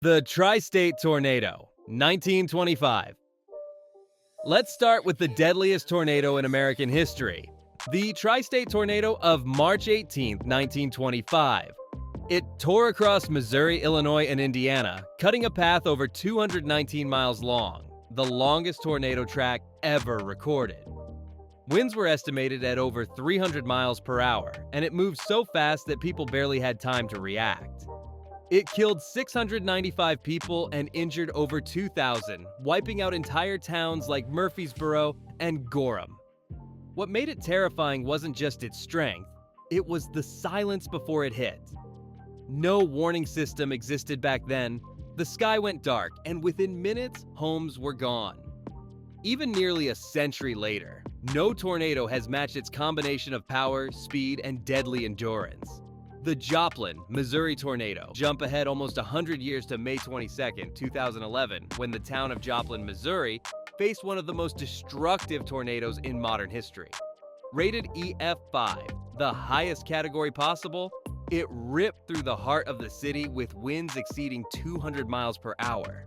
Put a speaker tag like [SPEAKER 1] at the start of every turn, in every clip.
[SPEAKER 1] The Tri-State Tornado, 1925. Let's start with the deadliest tornado in American history, the Tri-State Tornado of March 18, 1925. It tore across Missouri, Illinois, and Indiana, cutting a path over 219 miles long, the longest tornado track ever recorded. Winds were estimated at over 300 miles per hour, and it moved so fast that people barely had time to react. It killed 695 people and injured over 2,000, wiping out entire towns like Murfreesboro and Gorham. What made it terrifying wasn't just its strength, it was the silence before it hit. No warning system existed back then. The sky went dark, and within minutes, homes were gone. Even nearly a century later, no tornado has matched its combination of power, speed, and deadly endurance. The Joplin, Missouri tornado. Jump ahead almost 100 years to May 22, 2011, when the town of Joplin, Missouri, faced one of the most destructive tornadoes in modern history. Rated EF5, the highest category possible, it ripped through the heart of the city with winds exceeding 200 miles per hour.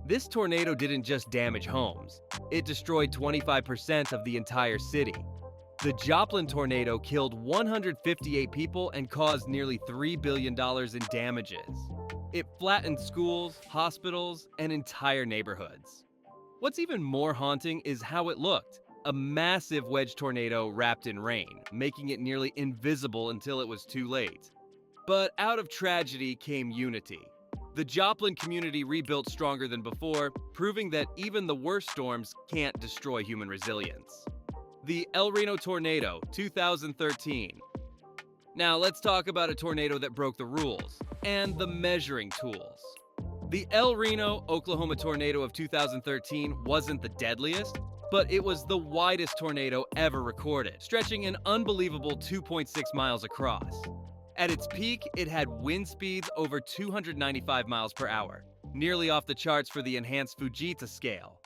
[SPEAKER 1] This tornado didn't just damage homes, it destroyed 25% of the entire city. The Joplin tornado killed 158 people and caused nearly $3 billion in damages. It flattened schools, hospitals, and entire neighborhoods. What's even more haunting is how it looked. A massive wedge tornado wrapped in rain, making it nearly invisible until it was too late. But out of tragedy came unity. The Joplin community rebuilt stronger than before, proving that even the worst storms can't destroy human resilience. The El Reno Tornado, 2013. Now let's talk about a tornado that broke the rules and the measuring tools. The El Reno, Oklahoma tornado of 2013 wasn't the deadliest, but it was the widest tornado ever recorded, stretching an unbelievable 2.6 miles across. At its peak, it had wind speeds over 295 miles per hour, nearly off the charts for the enhanced Fujita scale.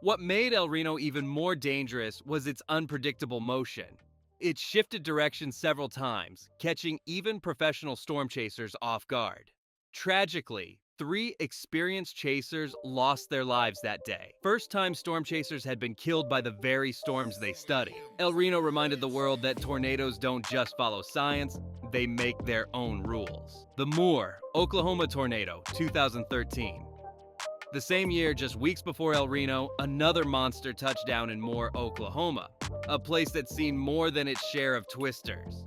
[SPEAKER 1] What made El Reno even more dangerous was its unpredictable motion. It shifted direction several times, catching even professional storm chasers off guard. Tragically, 3 experienced chasers lost their lives that day. First-time storm chasers had been killed by the very storms they study. El Reno reminded the world that tornadoes don't just follow science, they make their own rules. The Moore, Oklahoma tornado, 2013. The same year, just weeks before El Reno, another monster touched down in Moore, Oklahoma, a place that's seen more than its share of twisters.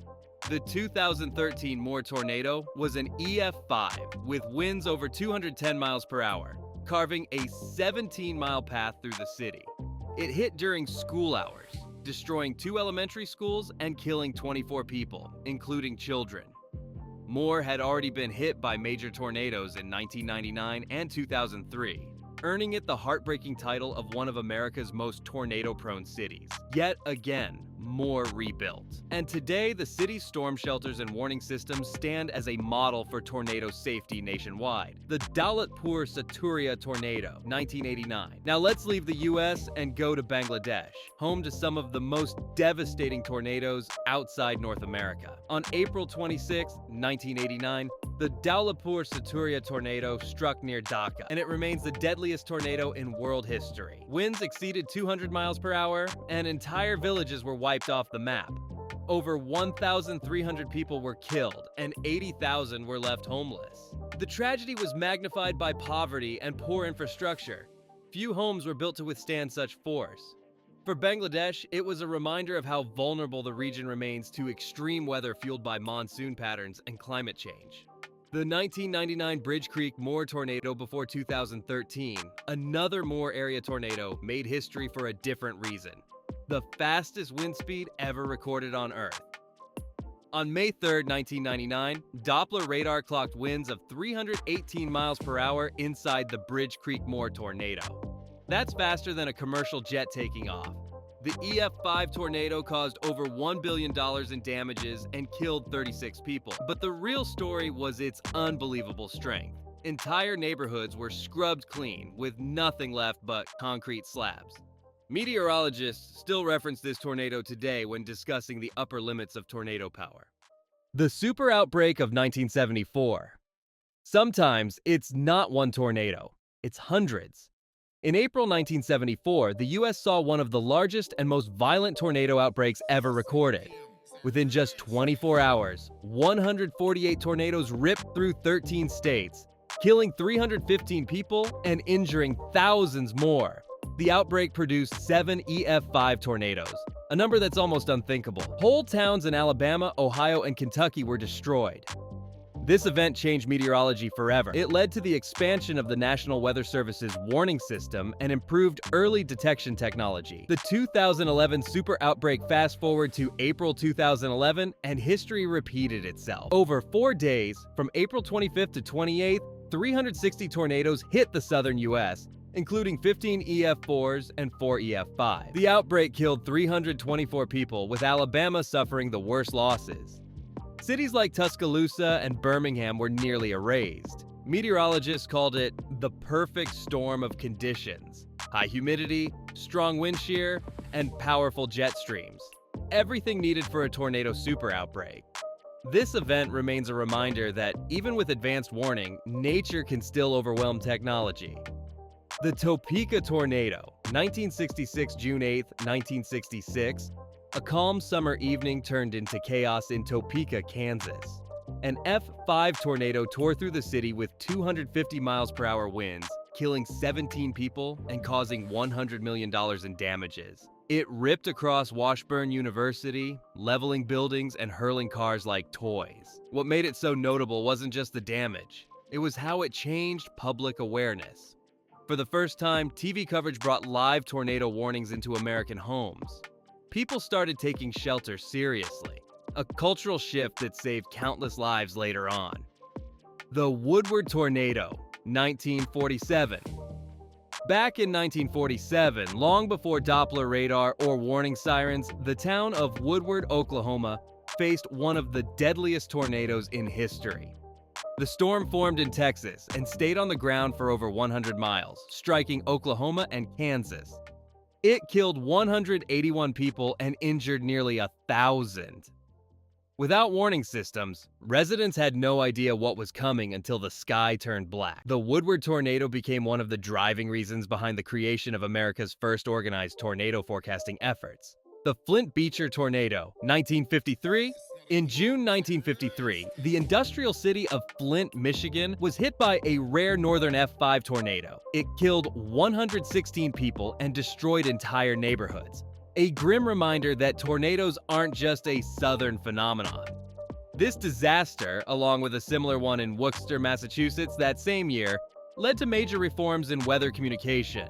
[SPEAKER 1] The 2013 Moore tornado was an EF5 with winds over 210 miles per hour, carving a 17-mile path through the city. It hit during school hours, destroying 2 elementary schools and killing 24 people, including children. Moore had already been hit by major tornadoes in 1999 and 2003, earning it the heartbreaking title of one of America's most tornado-prone cities. Yet again, Moore rebuilt. And today, the city's storm shelters and warning systems stand as a model for tornado safety nationwide. The Daulatpur Saturia tornado, 1989. Now let's leave the US and go to Bangladesh, home to some of the most devastating tornadoes outside North America. On April 26, 1989, the Daulatpur Saturia tornado struck near Dhaka, and it remains the deadliest tornado in world history. Winds exceeded 200 miles per hour, and entire villages were wiped off the map. Over 1,300 people were killed, and 80,000 were left homeless. The tragedy was magnified by poverty and poor infrastructure. Few homes were built to withstand such force. For Bangladesh, it was a reminder of how vulnerable the region remains to extreme weather fueled by monsoon patterns and climate change. The 1999 Bridge Creek Moore tornado before 2013, another Moore area tornado, made history for a different reason. The fastest wind speed ever recorded on Earth. On May 3, 1999, Doppler radar clocked winds of 318 miles per hour inside the Bridge Creek Moore tornado. That's faster than a commercial jet taking off. The EF5 tornado caused over $1 billion in damages and killed 36 people. But the real story was its unbelievable strength. Entire neighborhoods were scrubbed clean, with nothing left but concrete slabs. Meteorologists still reference this tornado today when discussing the upper limits of tornado power. The super outbreak of 1974. Sometimes it's not one tornado, it's hundreds. In April 1974, the US saw one of the largest and most violent tornado outbreaks ever recorded. Within just 24 hours, 148 tornadoes ripped through 13 states, killing 315 people and injuring thousands more. The outbreak produced 7 EF5 tornadoes, a number that's almost unthinkable. Whole towns in Alabama, Ohio, and Kentucky were destroyed. This event changed meteorology forever. It led to the expansion of the National Weather Service's warning system and improved early detection technology. The 2011 super outbreak fast forward to April 2011, and history repeated itself. Over 4 days, from April 25th to 28th, 360 tornadoes hit the southern U.S., including 15 EF4s and 4 EF5. The outbreak killed 324 people, with Alabama suffering the worst losses. Cities like Tuscaloosa and Birmingham were nearly erased. Meteorologists called it the perfect storm of conditions: high humidity, strong wind shear, and powerful jet streams. Everything needed for a tornado super outbreak. This event remains a reminder that even with advanced warning, nature can still overwhelm technology. The Topeka tornado, 1966, June 8, 1966. A calm summer evening turned into chaos in Topeka, Kansas. An F5 tornado tore through the city with 250 miles per hour winds, killing 17 people and causing $100 million in damages. It ripped across Washburn University, leveling buildings and hurling cars like toys. What made it so notable wasn't just the damage, it was how it changed public awareness. For the first time, TV coverage brought live tornado warnings into American homes. People started taking shelter seriously, a cultural shift that saved countless lives later on. The Woodward tornado, 1947. Back in 1947, long before Doppler radar or warning sirens, the town of Woodward, Oklahoma, faced one of the deadliest tornadoes in history. The storm formed in Texas and stayed on the ground for over 100 miles, striking Oklahoma and Kansas. It killed 181 people and injured nearly 1,000. Without warning systems, residents had no idea what was coming until the sky turned black. The Woodward tornado became one of the driving reasons behind the creation of America's first organized tornado forecasting efforts. The Flint Beecher tornado, 1953. In June 1953, the industrial city of Flint, Michigan, was hit by a rare northern F5 tornado. It killed 116 people and destroyed entire neighborhoods. A grim reminder that tornadoes aren't just a southern phenomenon. This disaster, along with a similar one in Worcester, Massachusetts that same year, led to major reforms in weather communication.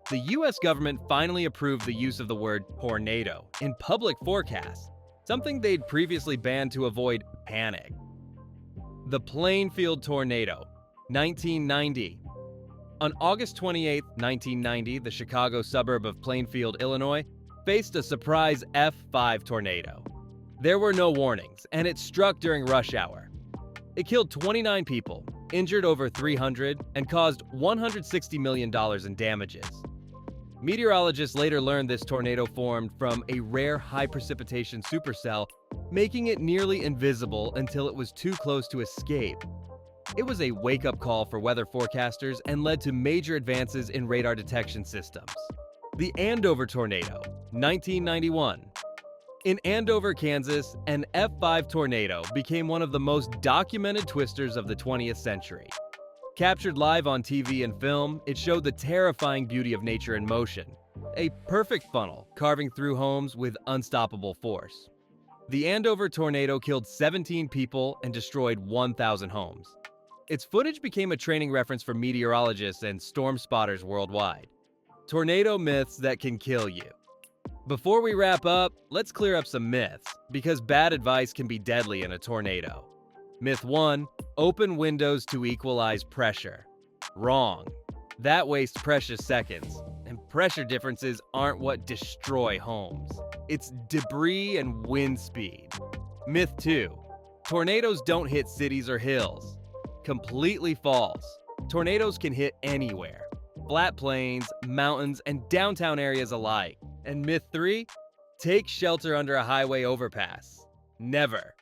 [SPEAKER 1] The US government finally approved the use of the word tornado in public forecasts, something they'd previously banned to avoid panic. The Plainfield tornado, 1990. On August 28, 1990, the Chicago suburb of Plainfield, Illinois, faced a surprise F5 tornado. There were no warnings, and it struck during rush hour. It killed 29 people, injured over 300, and caused $160 million in damages. Meteorologists later learned this tornado formed from a rare high-precipitation supercell, making it nearly invisible until it was too close to escape. It was a wake-up call for weather forecasters and led to major advances in radar detection systems. The Andover tornado, 1991. In Andover, Kansas, an F5 tornado became one of the most documented twisters of the 20th century. Captured live on TV and film, it showed the terrifying beauty of nature in motion. A perfect funnel, carving through homes with unstoppable force. The Andover tornado killed 17 people and destroyed 1,000 homes. Its footage became a training reference for meteorologists and storm spotters worldwide. Tornado myths that can kill you. Before we wrap up, let's clear up some myths, because bad advice can be deadly in a tornado. Myth 1. Open windows to equalize pressure. Wrong. That wastes precious seconds, and pressure differences aren't what destroy homes. It's debris and wind speed. Myth 2. Tornadoes don't hit cities or hills. Completely false. Tornadoes can hit anywhere. Flat plains, mountains, and downtown areas alike. And myth 3. Take shelter under a highway overpass. Never.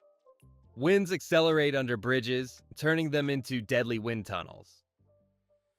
[SPEAKER 1] Winds accelerate under bridges, turning them into deadly wind tunnels.